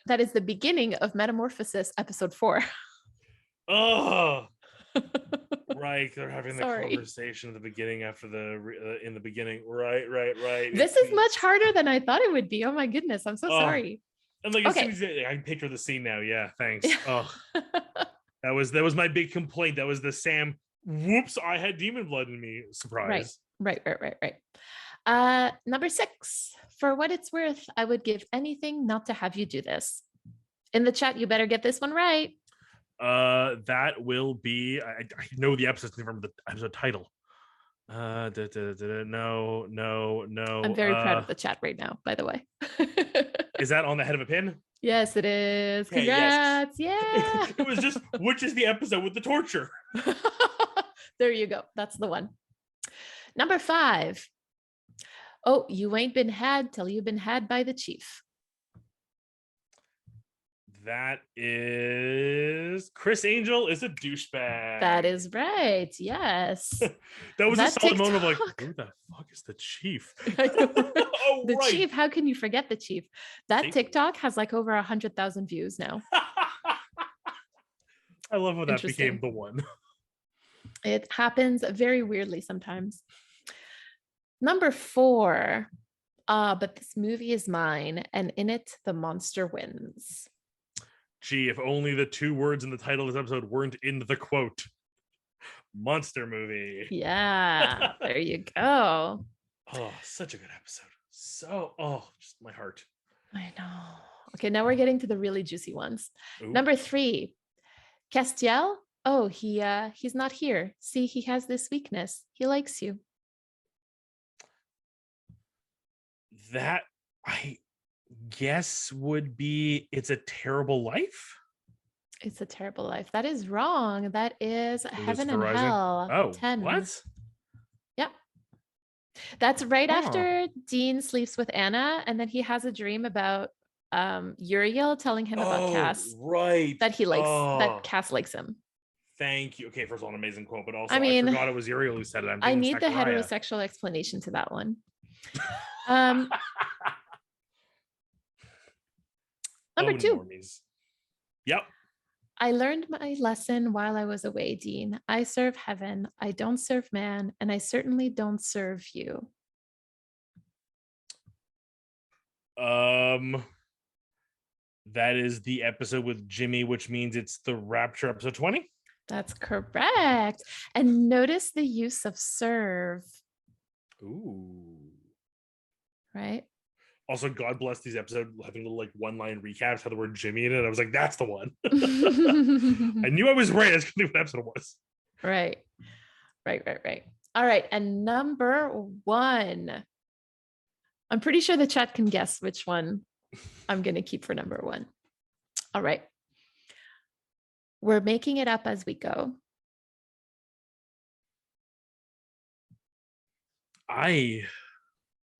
That is the beginning of Metamorphosis, episode 4. Oh, right. They're having the conversation at the beginning after in the beginning. Right. This is much harder than I thought it would be. Oh my goodness, I'm so sorry. And like as soon Okay. as I can picture the scene now. Yeah, thanks. Oh, that was my big complaint. That was the Sam. Whoops! I had demon blood in me. Right. Surprise. Right. Number 6. For what it's worth, I would give anything not to have you do this. In the chat, you better get this one right. That will be. I know the episode. I remember the episode title. No. I'm very proud of the chat right now, by the way. Is that on the head of a pin? Yes, it is. Okay, yes. Congrats. Yeah. It was just, which is the episode with the torture? There you go. That's the one. Number 5. Oh, you ain't been had till you've been had by the chief. That is Chris Angel is a douchebag. That is right. Yes. That was That a solid moment of like, TikTok. who the fuck is the chief? Oh, the right. chief. How can you forget the chief? That See? TikTok has like over 100,000 views now. I love how that Interesting. became the one. It happens very weirdly sometimes. Number 4. But this movie is mine, and in it, the monster wins. Gee, if only the 2 words in the title of this episode weren't in the quote. Monster movie. Yeah, there you go. Oh, such a good episode. Just my heart. I know. Okay, now we're getting to the really juicy ones. Ooh. Number 3, Castiel. Oh, he's not here. See, he has this weakness. He likes you. That I guess would be It's a Terrible Life. It's a Terrible Life. That is wrong. That is Heaven and Rising. Hell. Oh, 10. what? Yep. That's right Oh. after Dean sleeps with Anna, and then he has a dream about Uriel telling him about Cass. Right. That he likes, that Cass likes him. Thank you. Okay, first of all, an amazing quote, but also I mean, I forgot it was Uriel who said it. I need the Zachariah. heterosexual explanation to that one. Number 2. Normies. Yep. I learned my lesson while I was away, Dean. I serve heaven. I don't serve man, and I certainly don't serve you. That is the episode with Jimmy, which means it's the Rapture episode 20. That's correct. And notice the use of serve. Ooh. Right? Also, God bless these episodes having little like one-line recaps had the word Jimmy in it. I was like, that's the one. I knew I was right. I just couldn't think what episode it was. Right. All right. And number 1. I'm pretty sure the chat can guess which one I'm going to keep for number 1. All right. We're making it up as we go.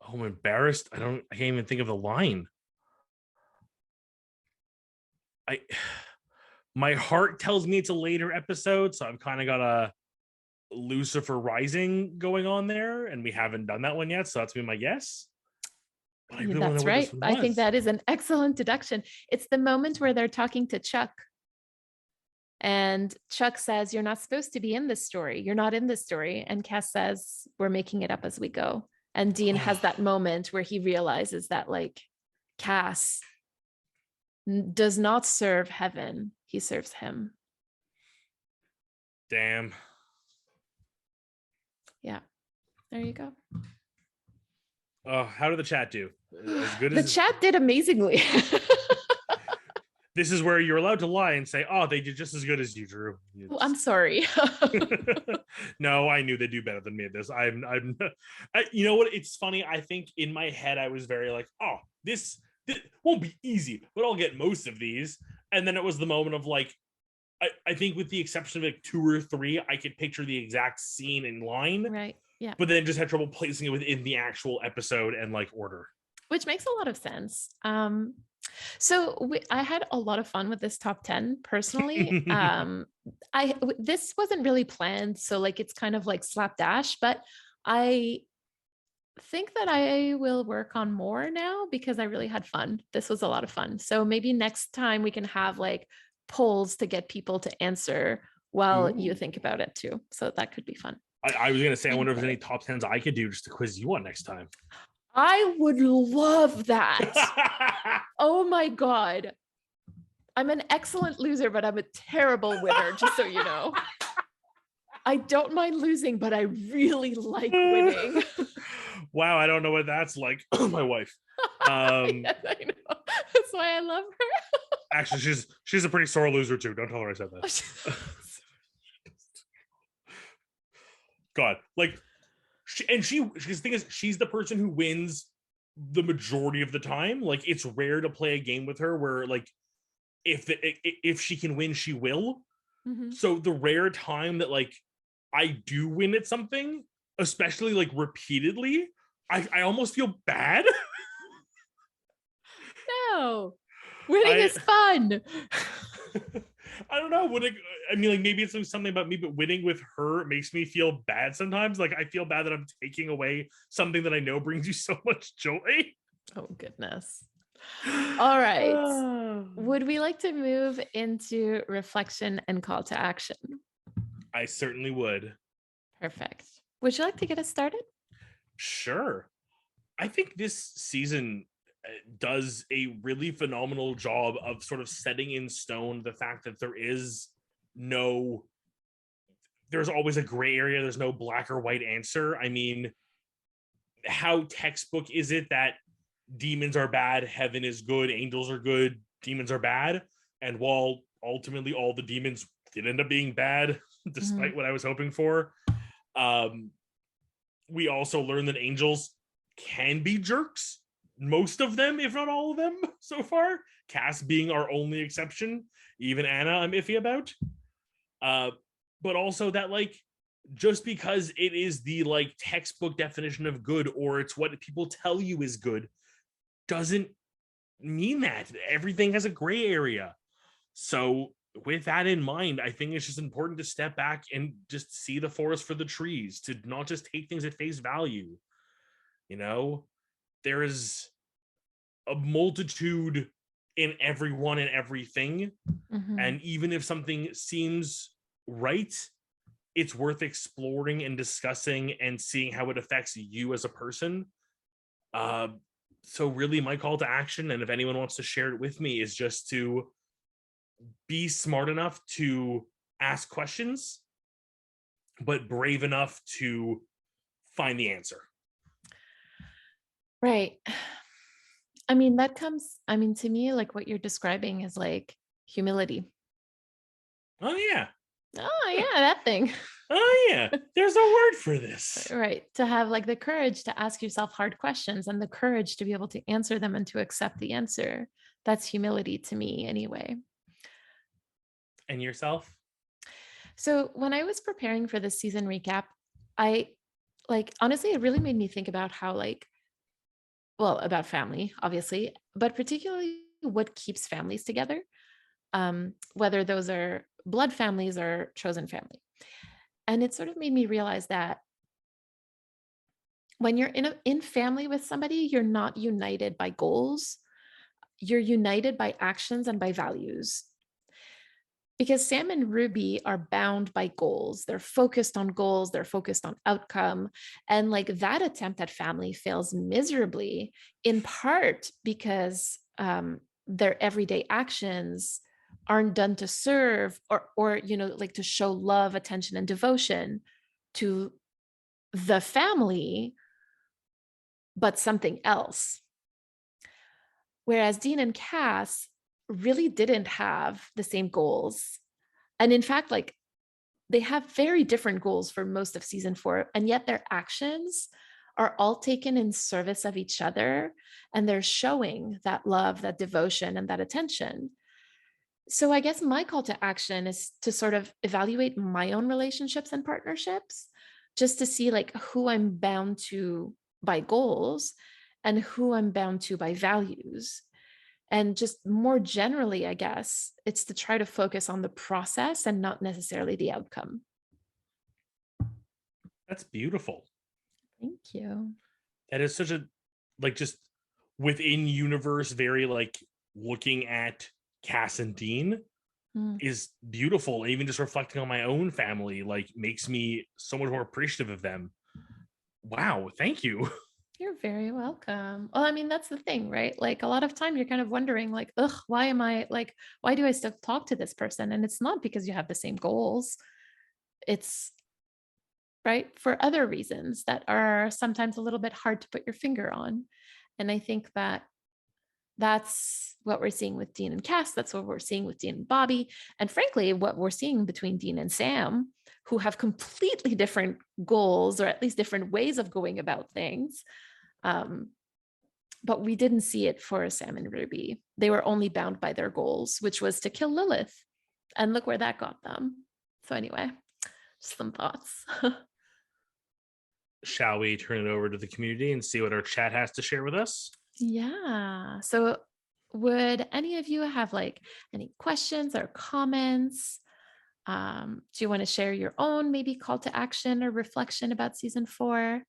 I'm embarrassed. I can't even think of the line. My heart tells me it's a later episode, so I've kind of got a Lucifer Rising going on there, and we haven't done that one yet, so that's been my guess. But I really That's wonder right. what this I think that is an excellent deduction. It's the moment where they're talking to Chuck. And Chuck says, you're not supposed to be in this story. You're not in this story. And Cass says, we're making it up as we go. And Dean has that moment where he realizes that like Cass does not serve heaven. He serves him. Damn. Yeah. There you go. How did the chat do? As good The as chat did amazingly. This is where you're allowed to lie and say, "Oh, they did just as good as you, Drew." Well, I'm sorry. No, I knew they'd do better than me at this. You know what? It's funny. I think in my head I was very like, "Oh, this won't be easy, but I'll get most of these." And then it was the moment of like, I think with the exception of like 2 or 3, I could picture the exact scene in line, Right. Yeah. but then just had trouble placing it within the actual episode and like order. Which makes a lot of sense. So I had a lot of fun with this top 10 personally. This wasn't really planned, so like it's kind of like slapdash, but I think that I will work on more now because I really had fun. This was a lot of fun. So maybe next time we can have like polls to get people to answer while you think about it too. So that could be fun. I was gonna say, I wonder if there's any top 10s I could do just to quiz you on next time. I would love that. Oh my God. I'm an excellent loser, but I'm a terrible winner, just so you know. I don't mind losing, but I really like winning. Wow, I don't know what that's like. My wife. Yes, I know. That's why I love her. Actually, she's a pretty sore loser too. Don't tell her I said that. God, like, the thing is, she's the person who wins the majority of the time. Like, it's rare to play a game with her where, like, if she can win, she will. Mhm. So the rare time that, like, I do win at something, especially like repeatedly, I almost feel bad. No, winning I is fun. I don't know. I mean, like, maybe it's something about me, but winning with her makes me feel bad sometimes. Like, I feel bad that I'm taking away something that I know brings you so much joy. Oh, goodness. All right. Would we like to move into reflection and call to action? I certainly would. Perfect. Would you like to get us started? Sure. I think this season does a really phenomenal job of sort of setting in stone the fact that there's always a gray area. There's no black or white answer. I mean, how textbook is it that demons are bad, heaven is good, angels are good, demons are bad? And while ultimately all the demons did end up being bad, despite what I was hoping for, we also learned that angels can be jerks. Most of them, if not all of them, so far. Cass being our only exception. Even Anna, I'm iffy about. But also that, like, just because it is the, like, textbook definition of good, or it's what people tell you is good, doesn't mean that. Everything has a gray area. So with that in mind, I think it's just important to step back and just see the forest for the trees, to not just take things at face value. You know, there is a multitude in everyone and everything. And even if something seems right, it's worth exploring and discussing and seeing how it affects you as a person. So really my call to action, and if anyone wants to share it with me, is just to be smart enough to ask questions, but brave enough to find the answer. Right. I mean, to me, like what you're describing is like humility. Oh yeah. Oh, yeah, that thing. Oh yeah. There's a word for this. Right. To have like the courage to ask yourself hard questions and the courage to be able to answer them and to accept the answer. That's humility to me, anyway. And yourself? So when I was preparing for this season recap, I honestly, it really made me think about how, like, well, about family, obviously, but particularly what keeps families together, whether those are blood families or chosen family. And it sort of made me realize that when you're in family with somebody, you're not united by goals. You're united by actions and by values. Because Sam and Ruby are bound by goals. They're focused on goals, they're focused on outcome. And like that attempt at family fails miserably, in part because their everyday actions aren't done to serve or like to show love, attention, and devotion to the family, but something else. Whereas Dean and Cass really didn't have the same goals. And in fact, like they have very different goals for most of season 4, and yet their actions are all taken in service of each other, and they're showing that love, that devotion, and that attention. So I guess my call to action is to sort of evaluate my own relationships and partnerships, just to see like who I'm bound to by goals and who I'm bound to by values. And just more generally, I guess, it's to try to focus on the process and not necessarily the outcome. That's beautiful. Thank you. That is such a, like, just within universe, very like looking at Cass and Dean is beautiful. Even just reflecting on my own family, like, makes me so much more appreciative of them. Wow, thank you. You're very welcome. Well, I mean, that's the thing, right? Like a lot of time you're kind of wondering, like, ugh, why am I like, why do I still talk to this person? And it's not because you have the same goals. It's right for other reasons that are sometimes a little bit hard to put your finger on. And I think that that's what we're seeing with Dean and Cass. That's what we're seeing with Dean and Bobby. And frankly, what we're seeing between Dean and Sam, who have completely different goals or at least different ways of going about things. Um, but we didn't see it for Sam and Ruby. They were only bound by their goals, which was to kill Lilith. And look where that got them. So, anyway, just some thoughts. Shall we turn it over to the community and see what our chat has to share with us? Yeah. So, would any of you have like any questions or comments? Do you want to share your own maybe call to action or reflection about season 4?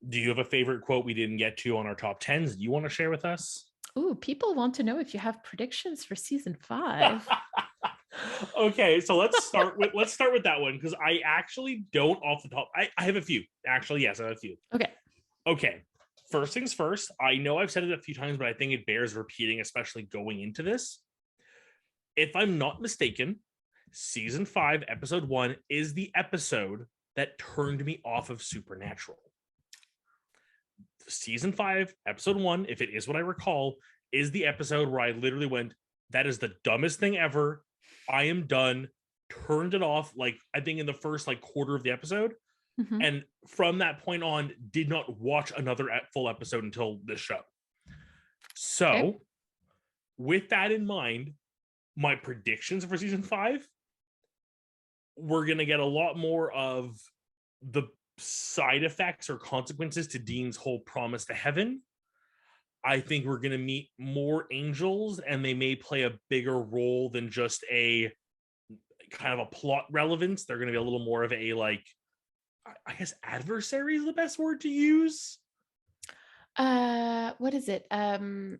Do you have a favorite quote we didn't get to on our top 10s that you want to share with us? Ooh, people want to know if you have predictions for season 5. Okay, so let's start with that one, because I actually don't off the top. I have a few. Actually, yes, I have a few. Okay. First things first, I know I've said it a few times, but I think it bears repeating, especially going into this. If I'm not mistaken, season 5, episode 1 is the episode that turned me off of Supernatural. Season 5, episode 1, if it is what I recall, is the episode where I literally went, that is the dumbest thing ever. I am done. Turned it off, like, I think in the first like quarter of the episode. Mhm. And from that point on, did not watch another full episode until this show. So, Okay. with that in mind, my predictions for season 5, we're going to get a lot more of the side effects or consequences to Dean's whole promise to heaven. I think we're going to meet more angels, and they may play a bigger role than just a kind of a plot relevance. They're going to be a little more of a, like, I guess adversary is the best word to use. What is it? The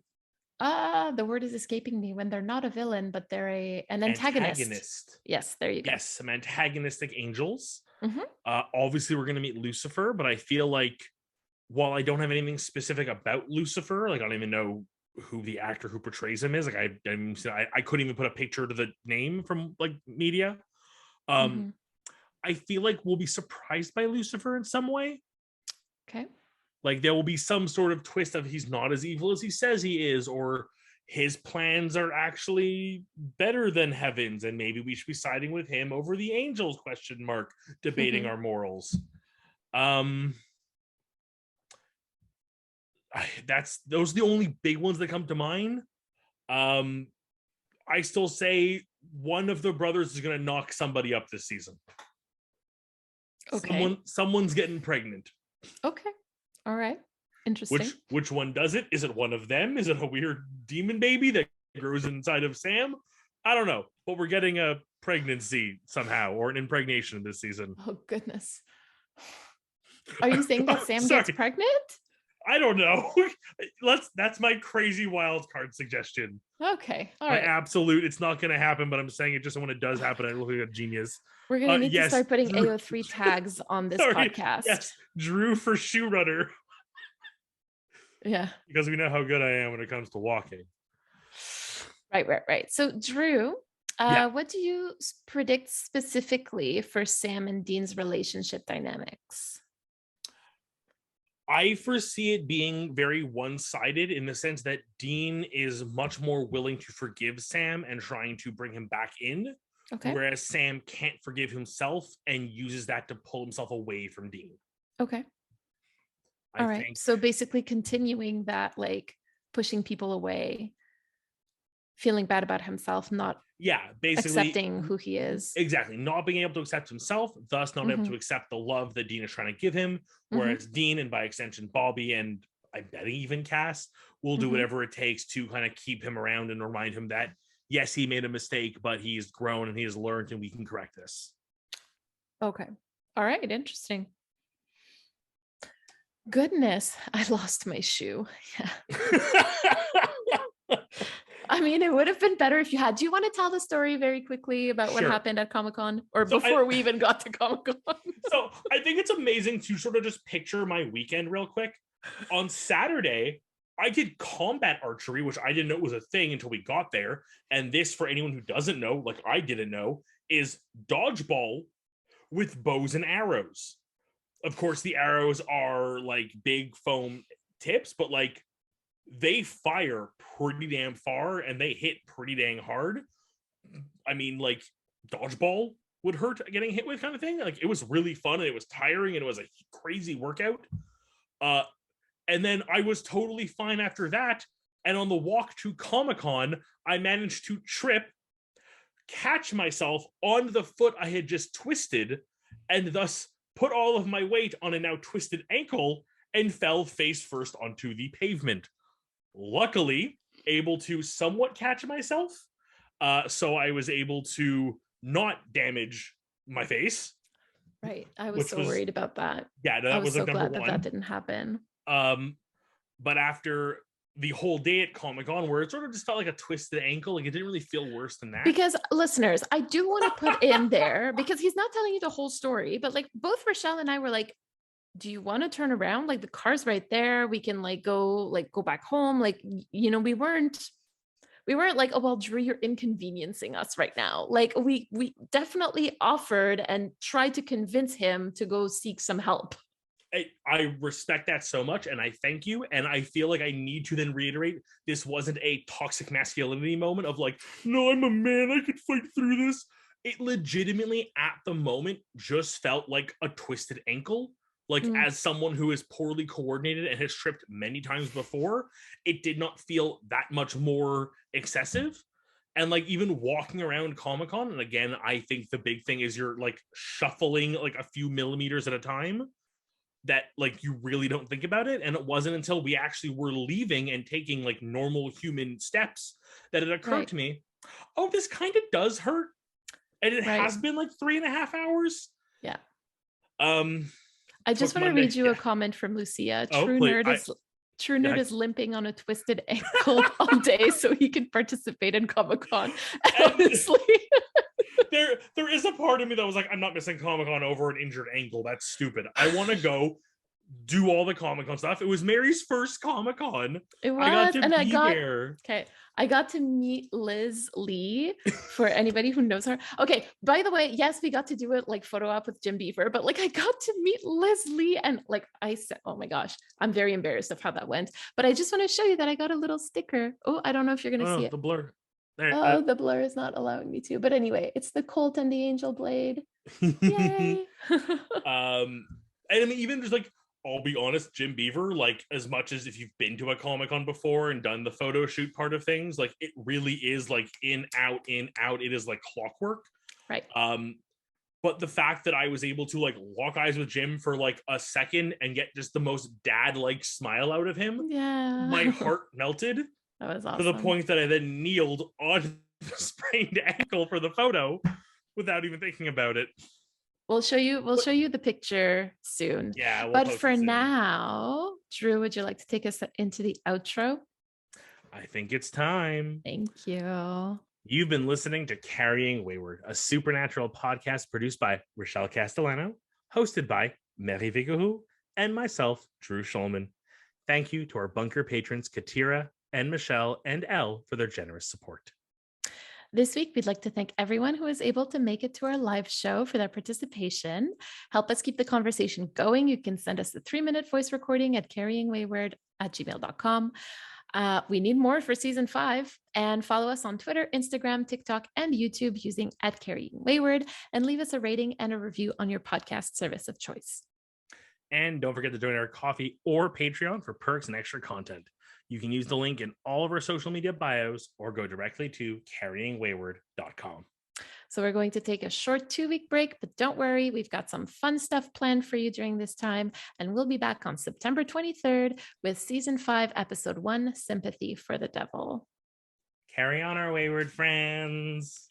word is escaping me when they're not a villain, but they're an antagonist. Yes, there you go. Yes, some antagonistic angels. Mhm. Obviously, we're going to meet Lucifer, but I feel like while I don't have anything specific about Lucifer, like I don't even know who the actor who portrays him is. Like I couldn't even put a picture to the name from like media. Mhm. I feel like we'll be surprised by Lucifer in some way. Okay. Like there will be some sort of twist of he's not as evil as he says he is, or his plans are actually better than heaven's, and maybe we should be siding with him over the angels, ? Debating Mhm. our morals. Those are the only big ones that come to mind. I still say one of the brothers is going to knock somebody up this season. Okay. Someone's getting pregnant. Okay. All right. Interesting. Which one does it? Is it one of them? Is it a weird demon baby that grows inside of Sam? I don't know, but we're getting a pregnancy somehow, or an impregnation this season. Oh goodness. Are you saying that Sam gets pregnant? I don't know. That's my crazy wild card suggestion. Okay. All right. Absolute. It's not going to happen, but I'm saying it just when it does happen, I look like a genius. We're going to need to start putting AO3 tags on this podcast. Yes. Drew for shoe runner. Yeah. Because we know how good I am when it comes to walking. Right. So Drew, what do you predict specifically for Sam and Dean's relationship dynamics? I foresee it being very one-sided in the sense that Dean is much more willing to forgive Sam and trying to bring him back in. Okay. Whereas Sam can't forgive himself and uses that to pull himself away from Dean. Okay. All right. So basically continuing that, like pushing people away, feeling bad about himself, not basically accepting who he is. Exactly. Not being able to accept himself, thus not able to accept the love that Dean is trying to give him. Whereas Dean, and by extension Bobby, and I bet even Cass, will do whatever it takes to kind of keep him around and remind him that yes, he made a mistake, but he's grown and he has learned, and we can correct this. Okay. All right. Interesting. Goodness, I lost my shoe. Yeah. I mean, it would have been better if you had. Do you want to tell the story very quickly about what happened at Comic-Con, or before we even got to Comic-Con? So I think it's amazing to sort of just picture my weekend real quick. On Saturday, I did combat archery, which I didn't know was a thing until we got there. And this, for anyone who doesn't know, like I didn't know, is dodgeball with bows and arrows. Of course, the arrows are like big foam tips, but like they fire pretty damn far and they hit pretty dang hard. I mean, like dodgeball would hurt getting hit with, kind of thing. Like it was really fun and it was tiring and it was a crazy workout. And then I was totally fine after that. And on the walk to Comic-Con, I managed to trip, catch myself on the foot I had just twisted, and thus put all of my weight on a now twisted ankle and fell face first onto the pavement. Luckily, able to somewhat catch myself. So I was able to not damage my face. Right. I was so worried about that. Yeah, no, that I was so like glad number one. That didn't happen. But after the whole day at Comic-Con, where it sort of just felt like a twisted ankle, like it didn't really feel worse than that. Because listeners, I do want to put in there, because he's not telling you the whole story, but like both Rochelle and I were like, do you want to turn around? Like the car's right there. We can go back home. Like, you know, we weren't like, oh, well, Drew, you're inconveniencing us right now. Like we definitely offered and tried to convince him to go seek some help. I respect that so much, and I thank you. And I feel like I need to then reiterate, this wasn't a toxic masculinity moment of like, no, I'm a man, I could fight through this. It legitimately, at the moment, just felt like a twisted ankle. Like, as someone who is poorly coordinated and has tripped many times before, it did not feel that much more excessive. And like even walking around Comic-Con, and again, I think the big thing is you're like shuffling like a few millimeters at a time, that like you really don't think about it. And it wasn't until we actually were leaving and taking like normal human steps that it occurred to me, oh, this kind of does hurt. And it has been like 3.5 hours. Yeah. I just want to read you a comment from Lucia. True Nerd is limping on a twisted ankle all day so he can participate in Comic-Con. Honestly. There is a part of me that was like, I'm not missing Comic-Con over an injured ankle. That's stupid. I want to go do all the Comic-Con stuff. It was Mary's first Comic-Con. It was. I got to meet Liz Lee, for anybody who knows her. Okay, by the way, yes, we got to do it like photo op with Jim Beaver, but like I got to meet Liz Lee, and like I said, oh my gosh, I'm very embarrassed of how that went. But I just want to show you that I got a little sticker. Oh, I don't know if you're gonna see it. The blur. There, the blur is not allowing me to. But anyway, it's the Colt and the Angel Blade. Yay! And I mean, even just like, I'll be honest, Jim Beaver, like as much as if you've been to a Comic-Con before and done the photo shoot part of things, like it really is like in, out. It is like clockwork. Right. But the fact that I was able to like lock eyes with Jim for like a second and get just the most dad-like smile out of him, my heart melted. That was awesome. To the point that I then kneeled on the sprained ankle for the photo without even thinking about it. We'll show you the picture soon. Yeah. But for now, Drew, would you like to take us into the outro? I think it's time. Thank you. You've been listening to Carrying Wayward, a supernatural podcast produced by Rochelle Castellano, hosted by Mary Vigoureux, and myself, Drew Schulman. Thank you to our bunker patrons, Katira and Michelle and Elle, for their generous support. This week, we'd like to thank everyone who was able to make it to our live show for their participation. Help us keep the conversation going. You can send us a 3-minute voice recording at carryingwayward@gmail.com. We need more for season 5, and follow us on Twitter, Instagram, TikTok, and YouTube using @carryingwayward, and leave us a rating and a review on your podcast service of choice. And don't forget to join our Ko-fi or Patreon for perks and extra content. You can use the link in all of our social media bios or go directly to carryingwayward.com. So we're going to take a short 2-week break, but don't worry, we've got some fun stuff planned for you during this time, and we'll be back on September 23rd with season 5, episode 1, Sympathy for the Devil. Carry on, our wayward friends.